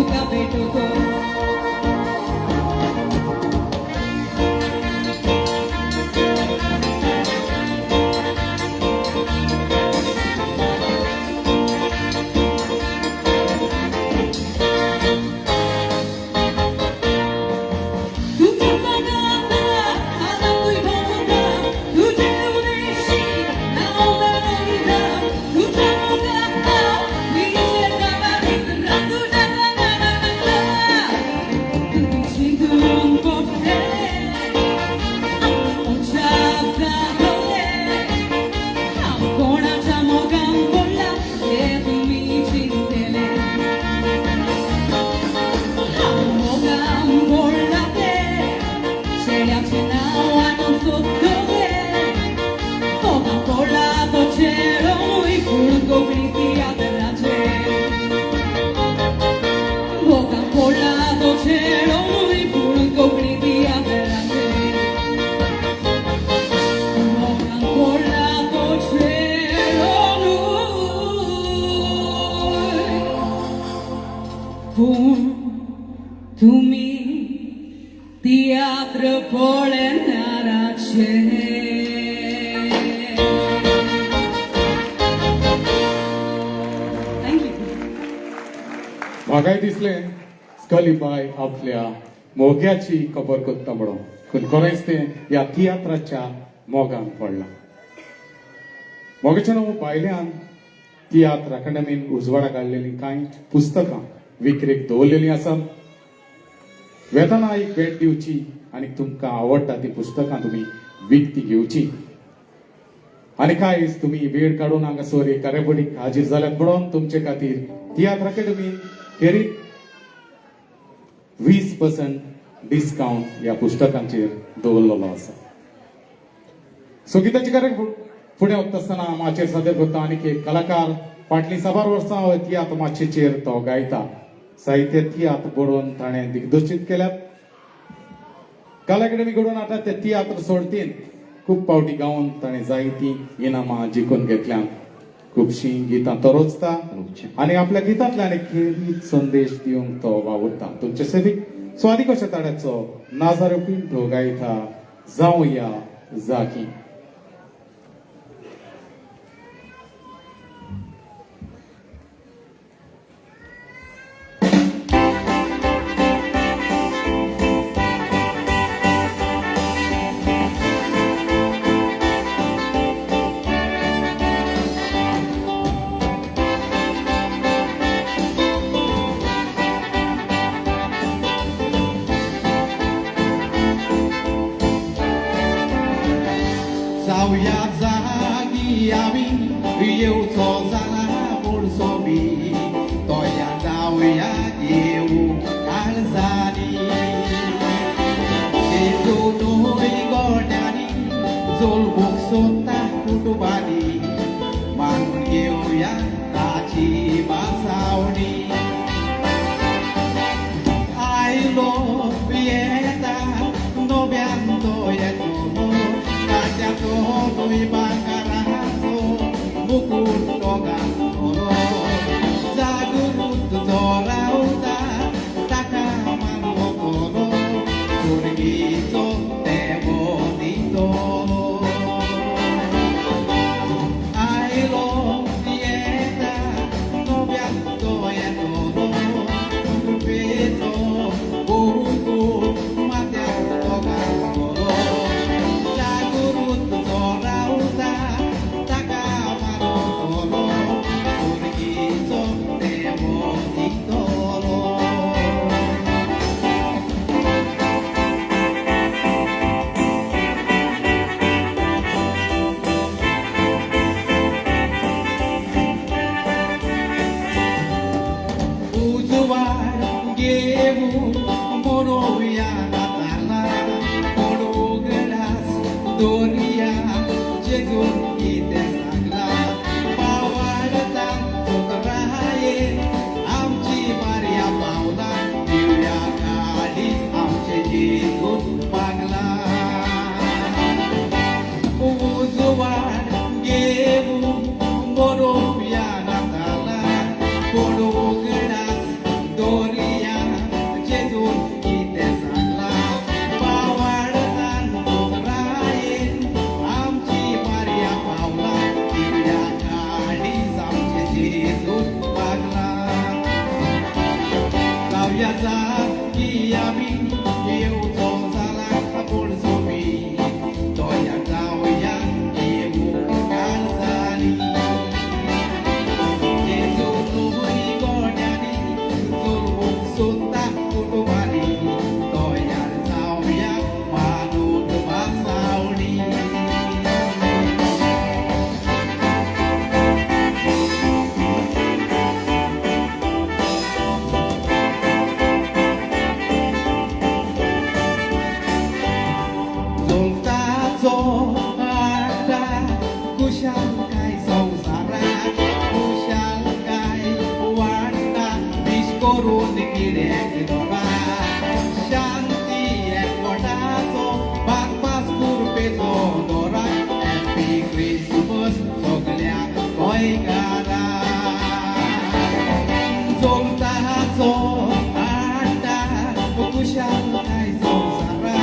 तुका भेटतो तुम्ही teatro polenarace Thank you. म्हाकाय दिसले स्कली बाय आपल्या मोग्याची खबर करता म्हणून खरोखरच ते ह्या तियात्राच्या मोगान पडला मोगाच्या न्हू भायल्यान तियात्र अकादमीन उजवाडा काडलेली कांय पुस्तकां विक्रेक दवरलेली आसात वेतना एक भेट दिवची आणि तुमकां आवडटा ती पुस्तकां तुम्ही विकती घेवची आणि काय तुम्ही वेळ काढून हांगासर एक कार्यावळीक हाजीर जाल्यात म्हणून तुमचे खातीर तियात्र अकादमी खेरीत 20% डिस्काउंट ह्या पुस्तकांचेर दवरलेलो आसा संगीताची कार्य फुडें वता आसतना माचेर सादर करता आनीक एक कलाकार फाटलीं 7 वर्सां तियात्र माचयेचेर तो गायता साहित्य तियात्र बरोवन ताणें दिग्दर्शीत केल्यात कला अकादमी कडून आतां ते तियात्र सर्तींत खूब फावटी गावन ताणें जायतीं इनामां जिखून घेतल्यात खुबशीं गितां तो रचता आनी आपल्या गितांतल्यान एक खेरीत संदेश दिवंक तो वावुरता तुमचे सेवीक स्वादी कशा ताड्याचो नाजारो पिंटो गायता जावया जागी जाऊया जागी आम्ही येऊचो जाला पूण सोबी तोया जाऊया येऊ काळजानी दोनूय गोड्यांनी जोडूंक सोदता कुटुंबांनी मानून घेवया ताची बासावणी आयलो येता नव्यान तो येतो Noi bakarazo mukut togato Zagurut zorauta takaman lokoro Surgizo temo ditolo Ailo dieta novianto e todo Peto buku matiak togato Doria, Jesus, que desagla, pavarda, sotraie, amci Maria Paula, Julia Kali, amci Jesus, pagla. Uzuar, gebu, morovia natala, porogras, Doria. जाऊया जागी आम्ही येऊचो जाला आपण सोबी तोया जाऊया येऊ काळजाली जेजू तुही गोड्यानी तुझो सुद्धा कुटुंबानी तोया जाऊया मानून मासावणी Zultazo ada kushal kai sausara kushal kai wanda biskorun kirek dora shanti ekotazo bakpas kurpezo dora happy Christmas soglya koi gara Zultazo ada kushal kai sausara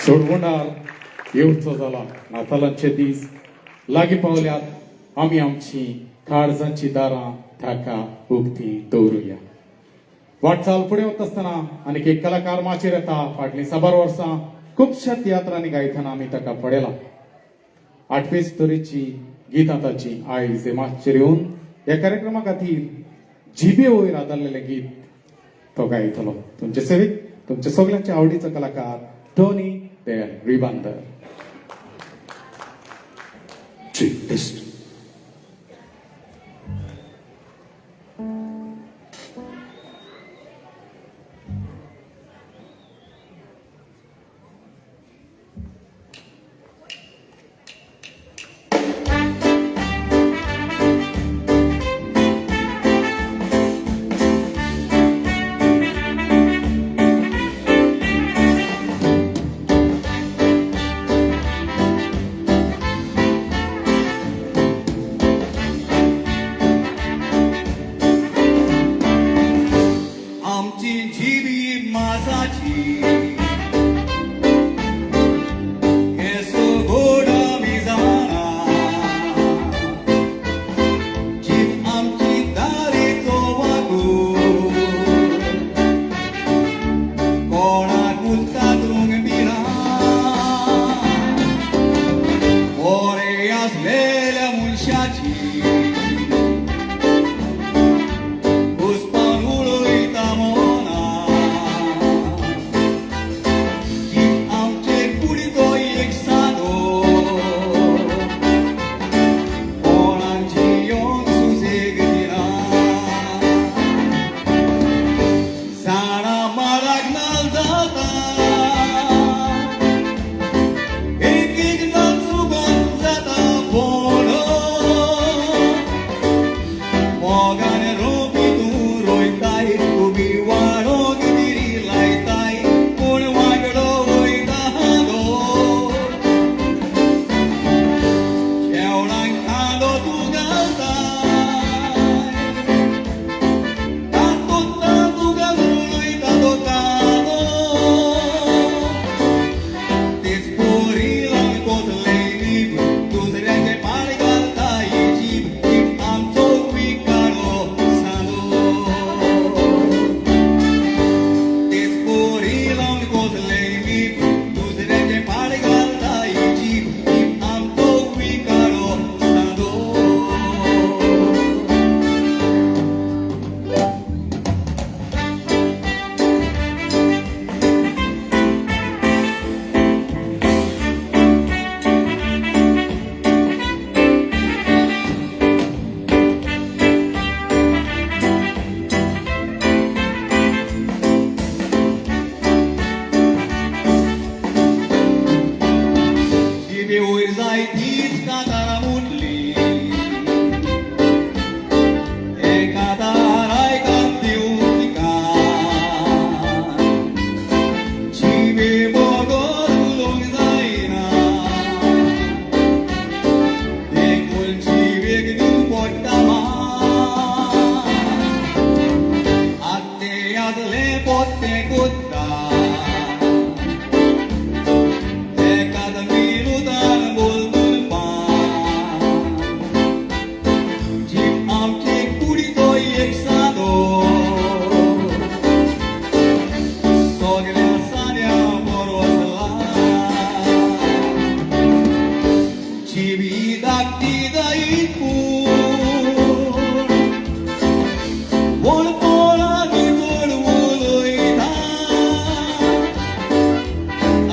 सोडवणार येवचो जाला नातालांचे दीस लागीं पावल्यात आमी आमची काळजांची दारां थाका उक्ती दवरुया वाटचाल फुडें वता आसतना आनीक एक कलाकार माचयेर येता फाटलीं 7 वर्सां खुबश्या तियात्रांनी गायतना आमी ताका पळयला 8वे तरेची गितां ताची आयज हे माचयेर येवन ह्या कार्यक्रमा खातीर जिबे वयर आदारलेलें गीत तो गायतलो तुमचे सेवेक तुमचे सगळ्यांचे आवडीचो कलाकार टोनी देल रिबांदर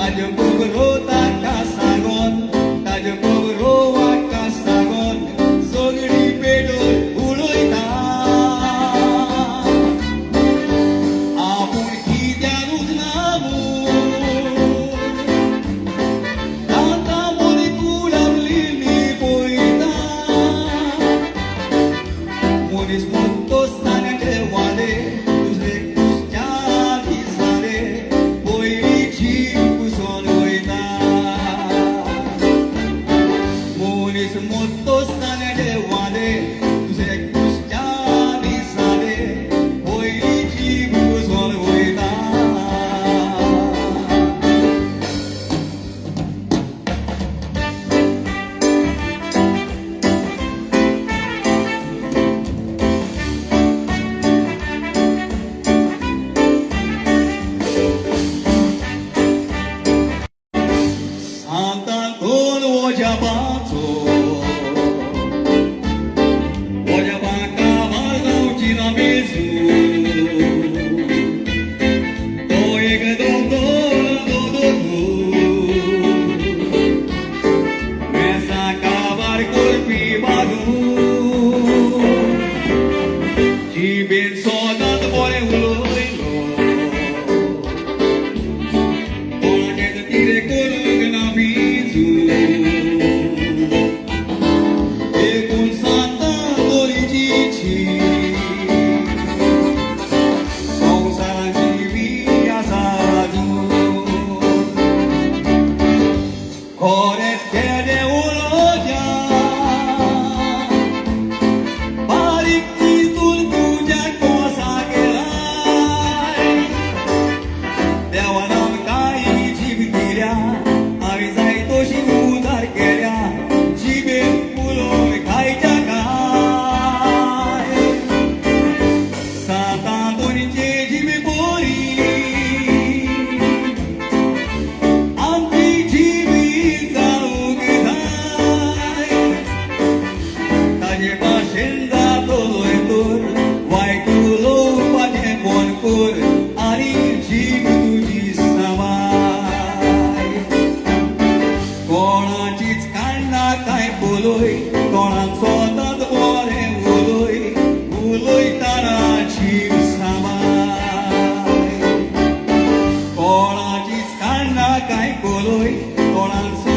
ताजे कोबरो ताका सांगोन ताजे कोबरो वाका सांगोन सगळी पेडोर उडयता आपूण कित्याकूच नामू ताता मोरी कुडावली नी पळयता मनीस मोठो सांगचे वाडे तुजे कुस्त्या दिसाले पयली जीव कुसोन वयता मनीस मोठो सांगचे वाडे तुजे कुस्त्या दिसाले पयली जीव कुसोन वयता सांता दोन वजाबाचो वजाबाका मार जावची ना मेजू तो एक दोन मेसा काबार करपी बाजू जिबेन सोदात बरें उलयलो कोणाचेच कितें करूंक ना बिजू देखून सांता दोरीची संवसाराची बी आसा अजून खरेंच केदें उलोवया बारीक चिंतून तुज्या कोसा गेलाय देवान आमकां ही जीब दिल्या आमी जाय तशी उदार केल्या जिबेन उलोवन खायच्या काय सातां दोनीचे जीब बरी आमची जीबी जावूंक जाय ताजे भाशेन जातलोय तर वायट उलोवपाचें बंद कर आनी जीब तुजी समाय कोणाचीच काडना काय पलय कोणाक स्वताच बरें उलय उलयतना जीब समाय कोणाचीच काडना काय पलय कोणाक